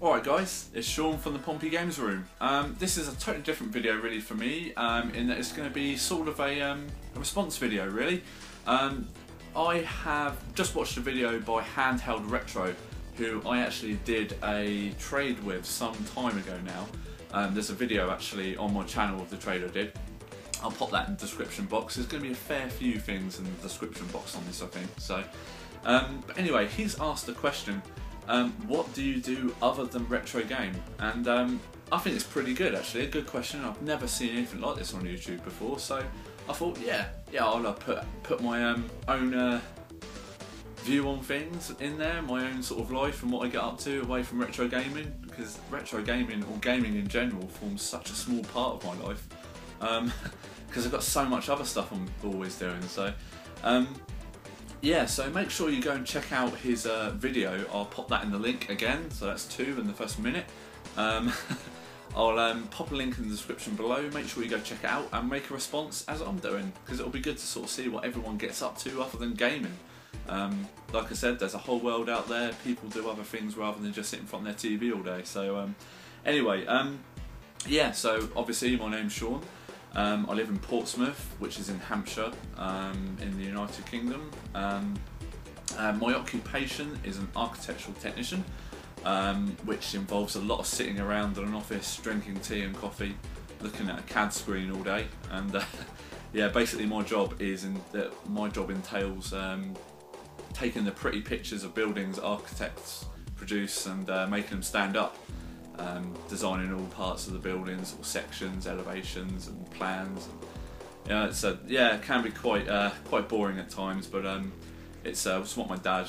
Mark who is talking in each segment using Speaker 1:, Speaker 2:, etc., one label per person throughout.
Speaker 1: Alright guys, it's Sean from the Pompey Games Room. This is a totally different video really for me, in that it's going to be sort of a response video really. I have just watched a video by Handheldretro, who I actually did a trade with some time ago now. There's a video actually on my channel of the trade I did. I'll pop that in the description box. There's going to be a fair few things in the description box on this, I think. So, but anyway, he's asked a question. What do you do other than retro game? And I think it's pretty good actually, a good question. I've never seen anything like this on YouTube before, so I thought yeah, I'll put my own view on things in there, my own sort of life and what I get up to away from retro gaming, because retro gaming or gaming in general forms such a small part of my life, because I've got so much other stuff I'm always doing. So yeah, so make sure you go and check out his video. I'll pop that in the link again, so that's 2 in the first minute. I'll pop a link in the description below. Make sure you go check it out and make a response as I'm doing, because it'll be good to sort of see what everyone gets up to other than gaming. Like I said, there's a whole world out there. People do other things rather than just sit in front of their TV all day. So anyway, yeah, so obviously my name's Sean. I live in Portsmouth, which is in Hampshire, in the United Kingdom. My occupation is an architectural technician, which involves a lot of sitting around in an office, drinking tea and coffee, looking at a CAD screen all day. And yeah, basically my job entails taking the pretty pictures of buildings architects produce and making them stand up. Designing all parts of the buildings, or sections, elevations, and plans. Yeah, it can be quite boring at times, but it's what my dad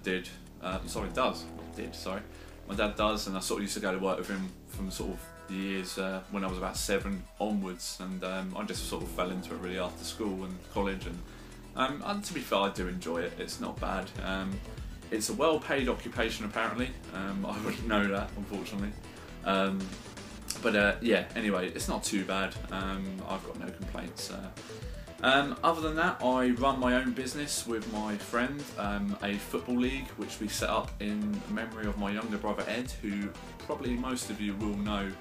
Speaker 1: did. My dad does, and I sort of used to go to work with him from sort of the years when I was about 7 onwards, and I just sort of fell into it really after school and college, and to be fair, I do enjoy it. It's not bad. It's a well-paid occupation apparently. I wouldn't know that, unfortunately. But yeah, anyway, it's not too bad. I've got no complaints. Other than that, I run my own business with my friend, a football league which we set up in memory of my younger brother Ed, who probably most of you will know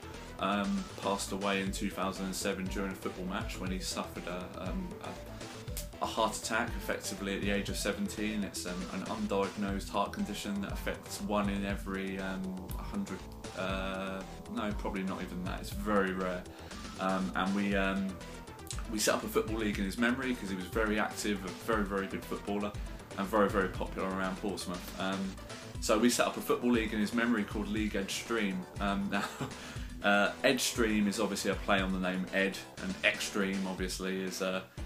Speaker 1: passed away in 2007 during a football match when he suffered a heart attack, effectively at the age of 17. It's an undiagnosed heart condition that affects 1 in every 100. No, probably not even that. It's very rare. And we set up a football league in his memory because he was very active, a very, very good footballer, and very, very popular around Portsmouth. So we set up a football league in his memory called League Edgestream. Now, Edgestream is obviously a play on the name Ed, and Extreme obviously is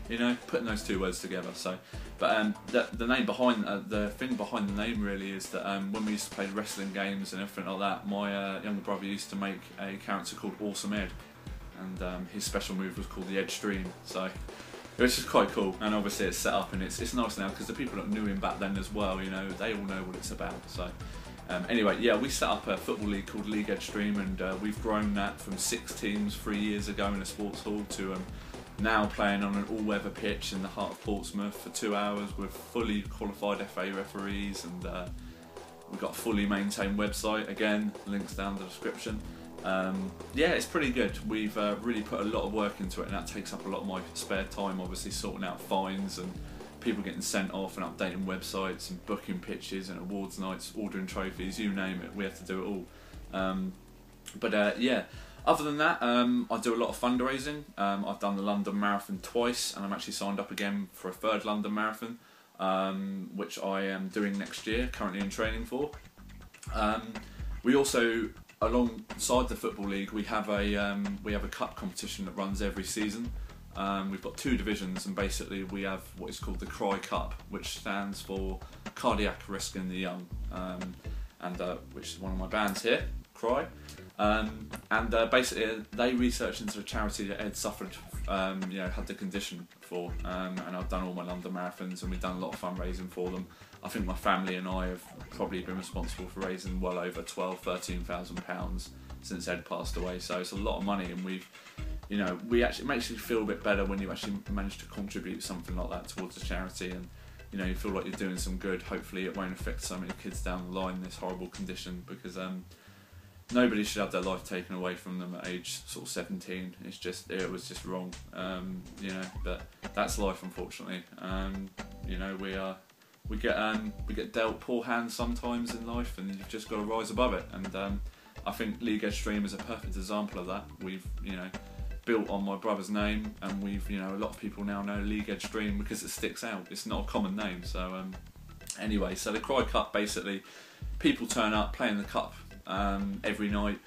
Speaker 1: you know, putting those 2 words together. So, but the name behind the thing behind the name really is that when we used to play wrestling games and everything like that, my younger brother used to make a character called Awesome Ed, and his special move was called the Edgestream. So it was just quite cool, and obviously it's set up and it's nice now because the people that knew him back then as well, you know, they all know what it's about. So anyway, yeah, we set up a football league called League Edgestream, and we've grown that from 6 teams 3 years ago in a sports hall to now playing on an all-weather pitch in the heart of Portsmouth for 2 hours with fully qualified FA referees, and we've got a fully maintained website, again, links down in the description. Yeah, it's pretty good. We've really put a lot of work into it, and that takes up a lot of my spare time, obviously sorting out fines and people getting sent off and updating websites and booking pitches and awards nights, ordering trophies, you name it, we have to do it all. But yeah, other than that, I do a lot of fundraising. I've done the London Marathon twice, and I'm actually signed up again for a 3rd London Marathon, which I am doing next year, currently in training for. We also, alongside the Football League, we have a cup competition that runs every season. We've got 2 divisions, and basically we have what is called the Cry Cup, which stands for Cardiac Risk in the Young, and which is one of my bands here, Cry. And basically they researched into the charity that Ed suffered, you know, had the condition for, and I've done all my London marathons, and we've done a lot of fundraising for them. I think my family and I have probably been responsible for raising well over £12,000–13,000 since Ed passed away, so it's a lot of money, and we've, you know, it makes you feel a bit better when you actually manage to contribute something like that towards a charity, and you know, you feel like you're doing some good. Hopefully it won't affect so many kids down the line, this horrible condition, because nobody should have their life taken away from them at age sort of 17. It was just wrong, you know. But that's life, unfortunately. You know, we get dealt poor hands sometimes in life, and you've just got to rise above it. And I think League Edge Stream is a perfect example of that. We've, you know, built on my brother's name, and we've, you know, a lot of people now know League Edge Stream because it sticks out. It's not a common name. So anyway, so the Cry Cup, basically, people turn up, play in the cup every night.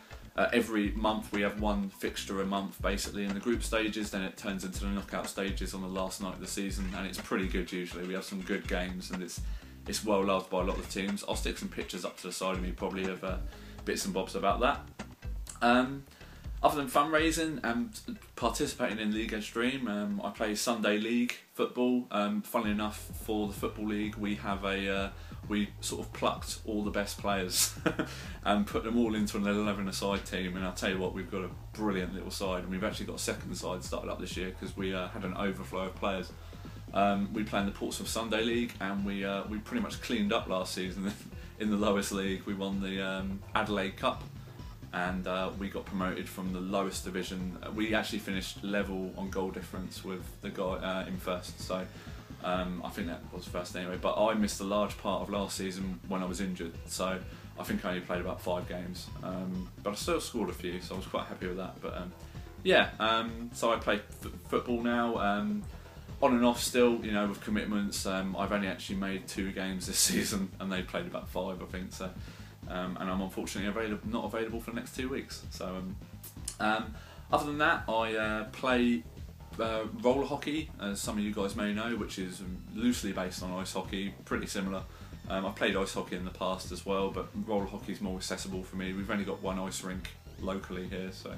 Speaker 1: Every month we have one fixture a month, basically, in the group stages. Then it turns into the knockout stages on the last night of the season, and it's pretty good usually. We have some good games, and it's well loved by a lot of the teams. I'll stick some pictures up to the side of me, probably, of bits and bobs about that. Other than fundraising and participating in League Edge Stream, I play Sunday League football. Funnily enough, for the Football League, we have we sort of plucked all the best players and put them all into an 11-a-side team. And I'll tell you what, we've got a brilliant little side, and we've actually got a second side started up this year because we had an overflow of players. We play in the Portsmouth Sunday League, and we pretty much cleaned up last season in the lowest league. We won the Adelaide Cup, and we got promoted from the lowest division. We actually finished level on goal difference with the guy in first, so I think that was first anyway. But I missed a large part of last season when I was injured, so I think I only played about 5 games, but I still scored a few, so I was quite happy with that. But yeah, so I play football now, on and off still, you know, with commitments. I've only actually made 2 games this season, and they played about 5, I think. So, and I'm unfortunately not available for the next 2 weeks. So, other than that, I play roller hockey, as some of you guys may know, which is loosely based on ice hockey, pretty similar. I've played ice hockey in the past as well, but roller hockey is more accessible for me. We've only got one ice rink locally here, so,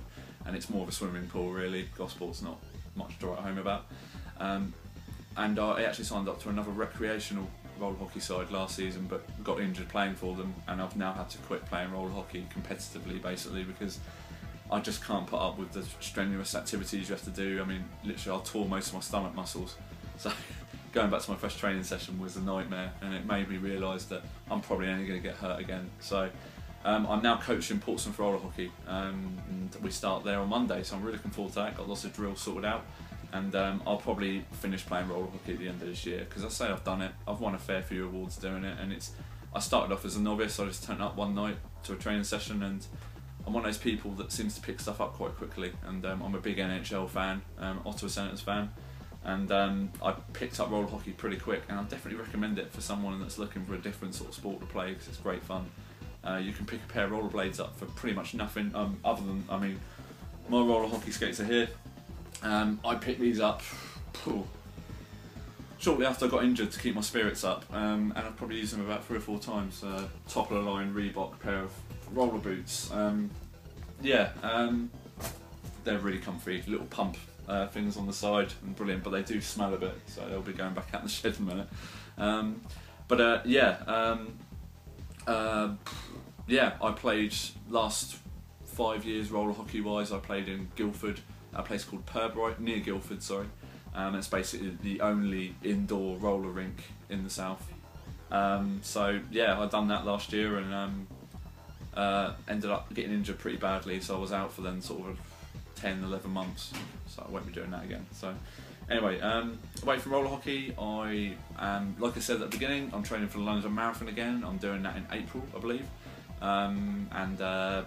Speaker 1: and it's more of a swimming pool really. Gospel's not much to write home about. And I actually signed up to another recreational roller hockey side last season, but got injured playing for them, and I've now had to quit playing roller hockey competitively, basically, because I just can't put up with the strenuous activities you have to do. I mean, literally, I tore most of my stomach muscles, so going back to my first training session was a nightmare, and it made me realise that I'm probably only going to get hurt again. So I'm now coaching Portsmouth roller hockey, and we start there on Monday, so I'm really looking forward to that. Got lots of drills sorted out, and I'll probably finish playing roller hockey at the end of this year, because I say I've done it. I've won a fair few awards doing it, and I started off as a novice. I just turned up one night to a training session, and I'm one of those people that seems to pick stuff up quite quickly, and I'm a big NHL fan, Ottawa Senators fan, and I picked up roller hockey pretty quick, and I definitely recommend it for someone that's looking for a different sort of sport to play, because it's great fun. You can pick a pair of rollerblades up for pretty much nothing, other than, I mean, my roller hockey skates are here. I picked these up shortly after I got injured to keep my spirits up, and I've probably used them about 3 or 4 times. Top of the line Reebok pair of roller boots. Yeah, they're really comfy, little pump things on the side, and brilliant, but they do smell a bit, so they'll be going back out in the shed in a minute. Yeah, I played last 5 years roller hockey wise. I played in Guildford, a place called Purbright, near Guildford, sorry. It's basically the only indoor roller rink in the south. So yeah, I'd done that last year, and ended up getting injured pretty badly, so I was out for then sort of 10-11 months, so I won't be doing that again. So anyway, away from roller hockey, I am, like I said at the beginning, I'm training for the London Marathon again. I'm doing that in April, I believe.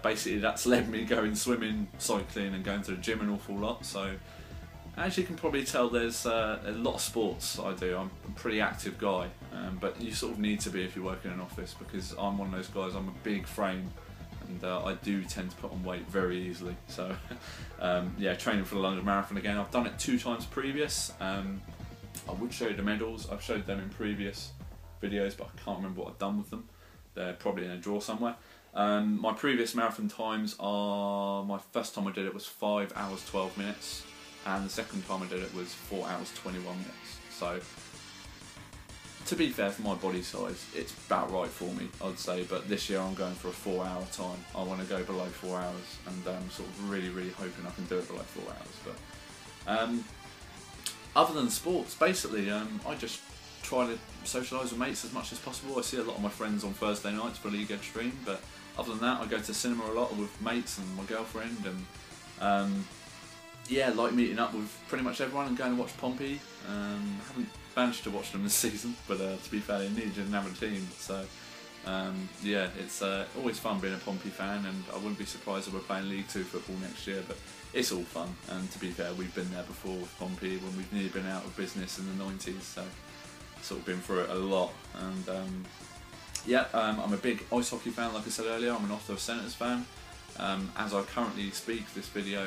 Speaker 1: Basically that's led me going swimming, cycling, and going to the gym an awful lot. So as you can probably tell, there's a lot of sports I do. I'm a pretty active guy, but you sort of need to be if you work in an office, because I'm one of those guys. I'm a big frame, and I do tend to put on weight very easily. So yeah, training for the London Marathon again. I've done it 2 times previous. I would show you the medals. I've showed them in previous videos, but I can't remember what I've done with them. They're probably in a drawer somewhere. My previous marathon times are, my first time I did it was 5 hours 12 minutes, and the second time I did it was 4 hours 21 minutes. So to be fair, for my body size, it's about right for me, I'd say. But this year I'm going for a 4-hour time. I want to go below 4 hours, and I'm sort of really hoping I can do it below 4 hours. But other than sports, basically, I just try to socialise with mates as much as possible. I see a lot of my friends on Thursday nights for League Edge Stream, but Other than that, I go to cinema a lot with mates and my girlfriend, and yeah, like meeting up with pretty much everyone and going to watch Pompey. Haven't managed to watch them this season, but to be fair, they needed another team, so yeah, it's always fun being a Pompey fan, and I wouldn't be surprised if we're playing League 2 football next year, but it's all fun. And to be fair, we've been there before with Pompey when we've nearly been out of business in the 90s, so sort of been through it a lot. And yeah, I'm a big ice hockey fan, like I said earlier. I'm an Ottawa Senators fan. As I currently speak this video,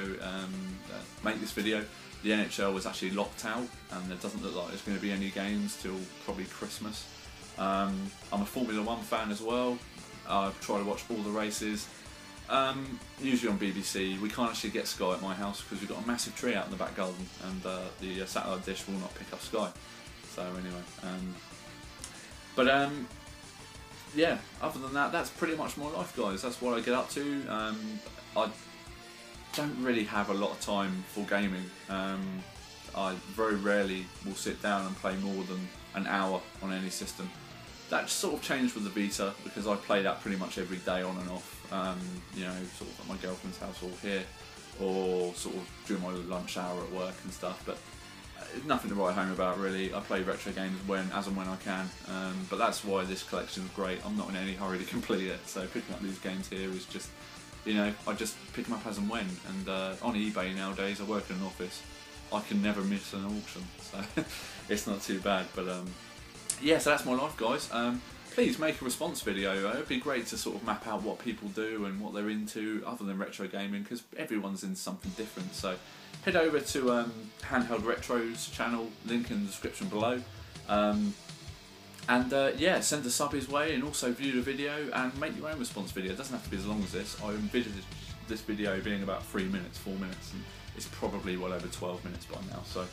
Speaker 1: make this video, the NHL is actually locked out, and it doesn't look like there's going to be any games till probably Christmas. I'm a Formula 1 fan as well. I try to watch all the races, usually on BBC. We can't actually get Sky at my house because we've got a massive tree out in the back garden, and the satellite dish will not pick up Sky. So anyway, yeah, other than that, that's pretty much my life, guys. That's what I get up to. I don't really have a lot of time for gaming. I very rarely will sit down and play more than an hour on any system. That sort of changed with the Vita because I play that pretty much every day on and off. You know, sort of at my girlfriend's house or here, or sort of during my lunch hour at work and stuff. But nothing to write home about really. I play retro games as and when I can. But that's why this collection is great. I'm not in any hurry to complete it, so picking up these games here is just, you know, I just pick them up as and when. And on eBay nowadays, I work in an office, I can never miss an auction, so it's not too bad. But yeah, so that's my life, guys. Please make a response video. It'd be great to sort of map out what people do and what they're into other than retro gaming, because everyone's into something different. So head over to Handheld Retro's channel, link in the description below, and yeah, send a sub his way, and also view the video and make your own response video. It doesn't have to be as long as this. I envisage this video being about 3 minutes, 4 minutes, and it's probably well over 12 minutes by now. So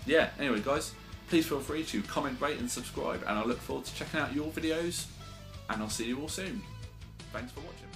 Speaker 1: yeah, anyway guys, please feel free to comment, rate and subscribe, and I look forward to checking out your videos, and I'll see you all soon. Thanks for watching.